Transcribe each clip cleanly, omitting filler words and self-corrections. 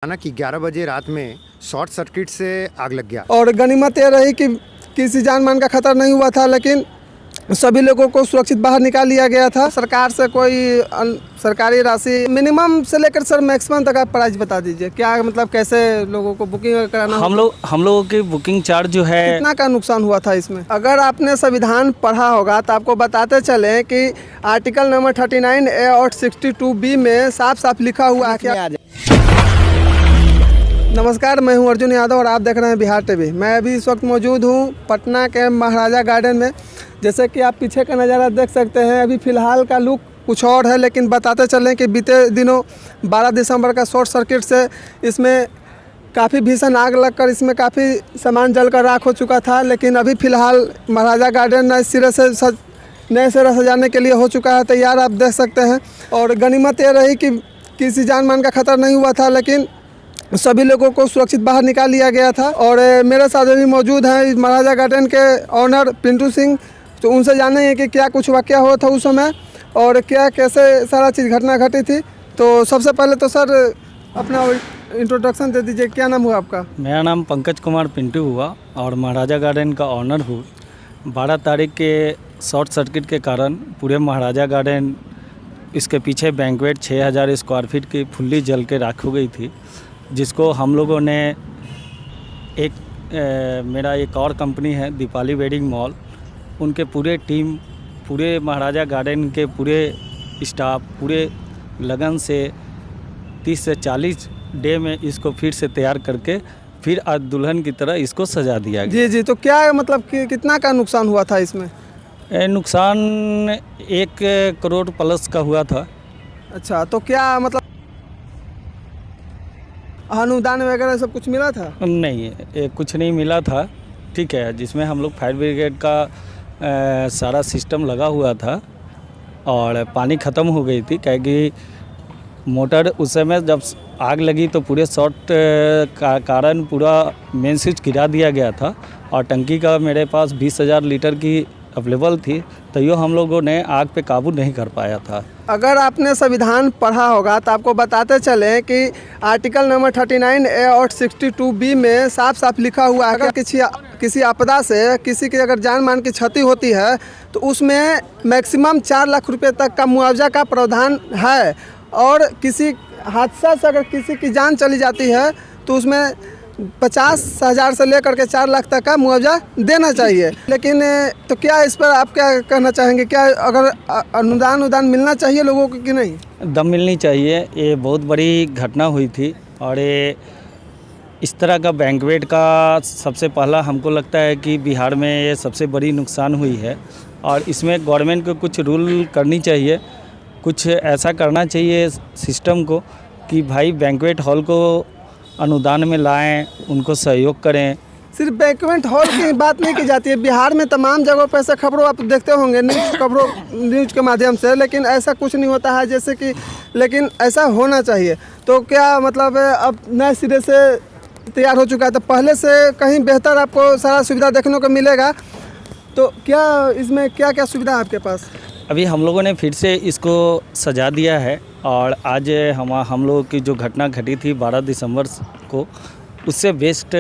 ना कि 11 बजे रात में शॉर्ट सर्किट से आग लग गया। और गनीमत ये रही कि किसी जान मान का खतरा नहीं हुआ था, लेकिन सभी लोगों को सुरक्षित बाहर निकाल लिया गया था। सरकार से कोई सरकारी राशि मिनिमम से लेकर सर मैक्सिमम तक आप प्राइस बता दीजिए, क्या मतलब कैसे लोगों को बुकिंग कराना हम लोगों की बुकिंग चार्ज जो है कितना का नुकसान हुआ था इसमें। अगर आपने संविधान पढ़ा होगा तो आपको बताते चलें कि आर्टिकल नंबर 39A और 62B में साफ साफ लिखा हुआ है क्या। नमस्कार, मैं हूं अर्जुन यादव और आप देख रहे हैं बिहार टीवी। मैं अभी इस वक्त मौजूद हूं पटना के महाराजा गार्डन में। जैसे कि आप पीछे का नज़ारा देख सकते हैं, अभी फ़िलहाल का लुक कुछ और है, लेकिन बताते चलें कि बीते दिनों 12 दिसंबर का शॉर्ट सर्किट से इसमें काफ़ी भीषण आग लगकर इसमें काफ़ी सामान जलकर राख हो चुका था। लेकिन अभी फ़िलहाल महाराजा गार्डन नए सिरे से सजाने के लिए हो चुका है तैयार, आप देख सकते हैं। और गनीमत ये रही कि किसी जान मान का खतरा नहीं हुआ था, लेकिन सभी लोगों को सुरक्षित बाहर निकाल लिया गया था। और मेरे साथ अभी मौजूद हैं महाराजा गार्डन के ऑनर पिंटू सिंह, तो उनसे जानेंगे कि क्या कुछ वाकया हुआ था उस समय और क्या कैसे सारा चीज़ घटना घटी थी। तो सबसे पहले तो सर अपना इंट्रोडक्शन दे दीजिए, क्या नाम हुआ आपका। मेरा नाम पंकज कुमार पिंटू हुआ और महाराजा गार्डन का ऑनर हूँ। 12 तारीख के शॉर्ट सर्किट के कारण पूरे महाराजा गार्डन, इसके पीछे बैंक्वेट 6000 स्क्वायर फीट की फुल्ली जल के राख हो गई थी, जिसको हम लोगों ने मेरा एक और कंपनी है दीपाली वेडिंग मॉल, उनके पूरे टीम, पूरे महाराजा गार्डन के पूरे स्टाफ पूरे लगन से 30 से 40 डे में इसको फिर से तैयार करके फिर आज दुल्हन की तरह इसको सजा दिया गया। जी, तो क्या मतलब कि कितना का नुकसान हुआ था इसमें। नुकसान 1 करोड़ प्लस का हुआ था। अच्छा, तो क्या मतलब अनुदान वगैरह सब कुछ मिला था। नहीं, कुछ नहीं मिला था, ठीक है। जिसमें हम लोग फायर ब्रिगेड का सारा सिस्टम लगा हुआ था और पानी ख़त्म हो गई थी, क्योंकि मोटर उस समय जब आग लगी तो पूरे शॉर्ट का कारण पूरा मेन स्विच गिरा दिया गया था और टंकी का मेरे पास 20,000 लीटर की अवेलेबल थी, तो यो हम लोगों ने आग पे काबू नहीं कर पाया था। अगर आपने संविधान पढ़ा होगा तो आपको बताते चलें कि आर्टिकल नंबर 39A और 62B में साफ साफ लिखा हुआ है, अगर किसी आपदा से किसी की अगर जान मान की क्षति होती है तो उसमें मैक्सिमम 4 लाख रुपए तक का मुआवजा का प्रावधान है। और किसी हादसा से अगर किसी की जान चली जाती है तो उसमें 50,000 से लेकर के 4 लाख तक का मुआवजा देना चाहिए। लेकिन तो क्या इस पर आप क्या कहना चाहेंगे, क्या अगर अनुदान मिलना चाहिए लोगों को कि नहीं। दम मिलनी चाहिए। ये बहुत बड़ी घटना हुई थी और ये इस तरह का बैंक्वेट का सबसे पहला हमको लगता है कि बिहार में ये सबसे बड़ी नुकसान हुई है। और इसमें गवर्नमेंट को कुछ रूल करनी चाहिए, कुछ ऐसा करना चाहिए सिस्टम को कि भाई बैंक्वेट हॉल को अनुदान में लाएं, उनको सहयोग करें। सिर्फ बैंक्वेट हॉल की बात नहीं की जाती है, बिहार में तमाम जगहों पर ऐसे खबरों आप देखते होंगे न्यूज़ के माध्यम से, लेकिन ऐसा कुछ नहीं होता है जैसे कि, लेकिन ऐसा होना चाहिए। तो क्या मतलब अब नए सिरे से तैयार हो चुका है तो पहले से कहीं बेहतर आपको सारा सुविधा देखने को मिलेगा। तो क्या इसमें क्या क्या सुविधा है आपके पास। अभी हम लोगों ने फिर से इसको सजा दिया है और आज हम लोगों की जो घटना घटी थी 12 दिसंबर को, उससे बेस्ट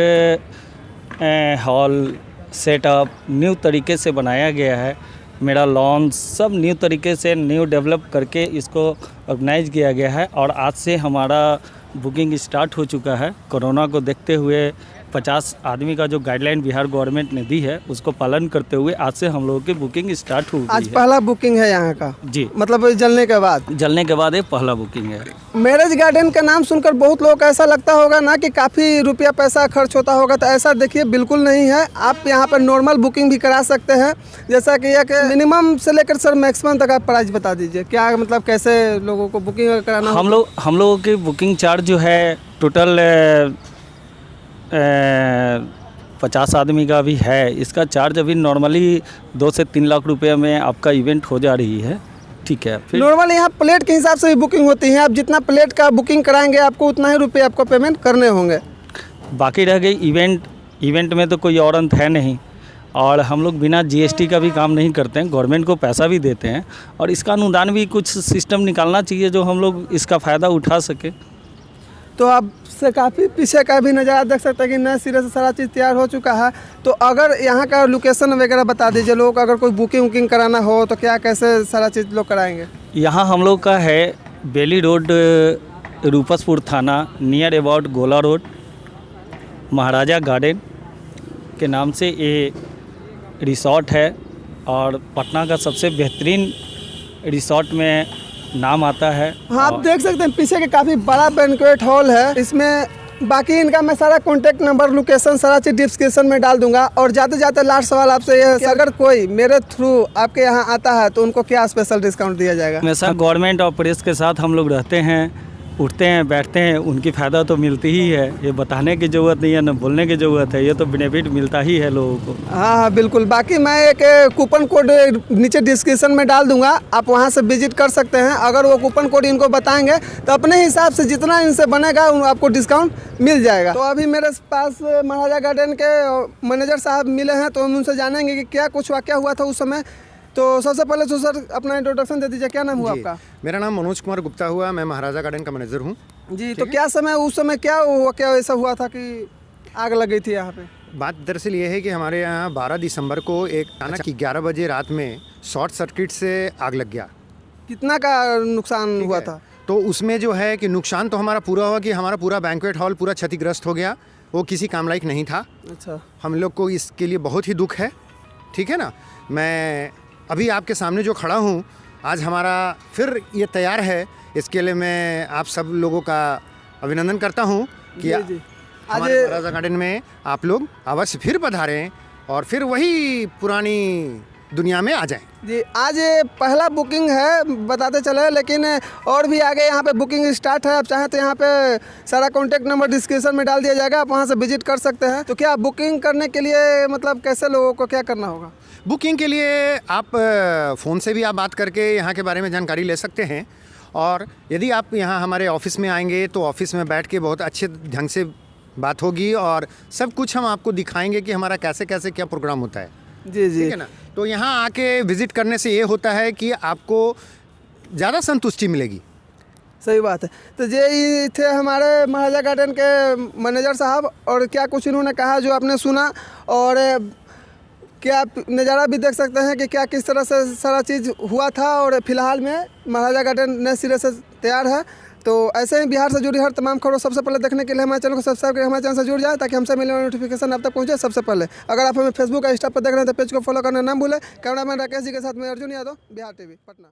हॉल सेटअप न्यू तरीके से बनाया गया है। मेरा लॉन सब न्यू तरीके से न्यू डेवलप करके इसको ऑर्गेनाइज किया गया है। और आज से हमारा बुकिंग स्टार्ट हो चुका है। कोरोना को देखते हुए 50 आदमी का जो गाइडलाइन बिहार गवर्नमेंट ने दी है उसको पालन करते हुए आज से हम लोगों की बुकिंग स्टार्ट हो गई है। आज पहला बुकिंग है यहाँ का। जी, मतलब जलने के बाद ये पहला बुकिंग है। मैरिज गार्डन का नाम सुनकर बहुत लोग ऐसा लगता होगा ना कि काफ़ी रुपया पैसा खर्च होता होगा, तो ऐसा देखिए बिल्कुल नहीं है। आप यहाँ पर नॉर्मल बुकिंग भी करा सकते हैं। जैसा कि एक मिनिमम से लेकर सर मैक्सिमम तक आप प्राइस बता दीजिए, क्या मतलब कैसे लोगों को बुकिंग कराना। हम लोगों की बुकिंग चार्ज जो है टोटल 50 आदमी का भी है। इसका चार्ज अभी नॉर्मली 2 से 3 लाख रुपए में आपका इवेंट हो जा रही है, ठीक है। फिर नॉर्मली यहाँ प्लेट के हिसाब से भी बुकिंग होती है, आप जितना प्लेट का बुकिंग कराएंगे आपको उतना ही रुपये आपको पेमेंट करने होंगे। बाकी रह गई इवेंट में तो कोई और अंत है नहीं, और हम लोग बिना GST का भी काम नहीं करते हैं, गवर्नमेंट को पैसा भी देते हैं और इसका अनुदान भी कुछ सिस्टम निकालना चाहिए जो हम लोग इसका फ़ायदा उठा सके। तो आप उससे काफ़ी पीछे का भी नज़ारा देख सकते हैं कि नए सिरे से सारा चीज़ तैयार हो चुका है। तो अगर यहाँ का लोकेशन वगैरह बता दीजिए, लोग अगर कोई बुकिंग वुकिंग कराना हो तो क्या कैसे सारा चीज़ लोग कराएंगे? यहाँ हम लोग का है बेली रोड, रूपसपुर थाना, नियर अबाउट गोला रोड, महाराजा गार्डन के नाम से ये रिसॉर्ट है और पटना का सबसे बेहतरीन रिसॉर्ट में नाम आता है। हाँ, आप देख सकते हैं पीछे के काफ़ी बड़ा बैंक्वेट हॉल है। इसमें बाकी इनका मैं सारा कॉन्टैक्ट नंबर, लोकेशन, सारा चीज़ डिस्क्रिप्शन में डाल दूंगा। और जाते जाते लास्ट सवाल आपसे ये है कि अगर कोई मेरे थ्रू आपके यहाँ आता है तो उनको क्या स्पेशल डिस्काउंट दिया जाएगा? हमेशा गवर्नमेंट और प्रेस के साथ हम लोग रहते हैं, उठते हैं, बैठते हैं, उनकी फ़ायदा तो मिलती ही है। ये बताने की ज़रूरत नहीं है, न बोलने की ज़रूरत है, ये तो बेनिफिट मिलता ही है लोगों को। हाँ हाँ बिल्कुल। बाकी मैं एक कूपन कोड नीचे डिस्क्रिप्शन में डाल दूंगा, आप वहां से विजिट कर सकते हैं। अगर वो कूपन कोड इनको बताएंगे तो अपने हिसाब से जितना इनसे बनेगा आपको डिस्काउंट मिल जाएगा। तो अभी मेरे पास महाराजा गार्डन के मैनेजर साहब मिले हैं, तो हम उनसे जानेंगे कि क्या कुछ वाक़या हुआ था उस समय। तो सबसे पहले तो सर अपना इंट्रोडक्शन दे दीजिए, क्या नाम हुआ आपका? मेरा नाम मनोज कुमार गुप्ता हुआ, मैं महाराजा गार्डन का मैनेजर हूँ जी। तो क्या समय उस समय क्या ऐसा हुआ था कि आग लग गई थी यहाँ पे? बात दरअसल ये है कि हमारे यहाँ 12 दिसंबर को एक अचानक 11 बजे रात में शॉर्ट सर्किट से आग लग गया। कितना का नुकसान हुआ था? तो उसमें जो है कि नुकसान तो हमारा पूरा हुआ कि हमारा पूरा बैंक्वेट हॉल पूरा क्षतिग्रस्त हो गया, वो किसी काम लायक नहीं था। अच्छा। हम लोग को इसके लिए बहुत ही दुख है, ठीक है ना। मैं अभी आपके सामने जो खड़ा हूँ, आज हमारा फिर ये तैयार है, इसके लिए मैं आप सब लोगों का अभिनंदन करता हूँ कि हमारे महाराजा गार्डन में आप लोग अवश्य फिर पधारें और फिर वही पुरानी दुनिया में आ जाएं। जी, आज ये पहला बुकिंग है बताते चले, लेकिन और भी आगे यहाँ पे बुकिंग स्टार्ट है। आप चाहें तो यहाँ पे सारा कॉन्टैक्ट नंबर डिस्क्रिप्शन में डाल दिया जाएगा, आप वहाँ से विजिट कर सकते हैं। तो क्या बुकिंग करने के लिए मतलब कैसे लोगों को क्या करना होगा? बुकिंग के लिए आप फ़ोन से भी आप बात करके यहाँ के बारे में जानकारी ले सकते हैं। और यदि आप यहाँ हमारे ऑफिस में आएंगे तो ऑफिस में बैठ के बहुत अच्छे ढंग से बात होगी और सब कुछ हम आपको दिखाएंगे कि हमारा कैसे कैसे क्या प्रोग्राम होता है। जी जी, ठीक है ना। तो यहाँ आके विज़िट करने से ये होता है कि आपको ज़्यादा संतुष्टि मिलेगी। सही बात है। तो ये थे हमारे महाराजा गार्डन के मैनेजर साहब, और क्या कुछ इन्होंने कहा जो आपने सुना, और क्या आप नज़ारा भी देख सकते हैं कि क्या किस तरह से सारा चीज़ हुआ था। और फिलहाल में महाराजा गार्डन नए सिरे से तैयार है। तो ऐसे ही बिहार से जुड़ी हर तमाम खबरों सबसे पहले देखने के लिए हमारे चैनल को सब्सक्राइब करके हमारे चैनल से जुड़ जाए, ताकि हमसे मिलने वाली नोटिफिकेशन आप तक पहुंचे सबसे पहले। अगर आप हमें फेसबुक और इंस्टा पर देख रहे हैं तो पेज को फॉलो करना ना भूलें। कैमरामैन राकेश जी के साथ मैं अर्जुन यादव, बिहार टीवी, पटना।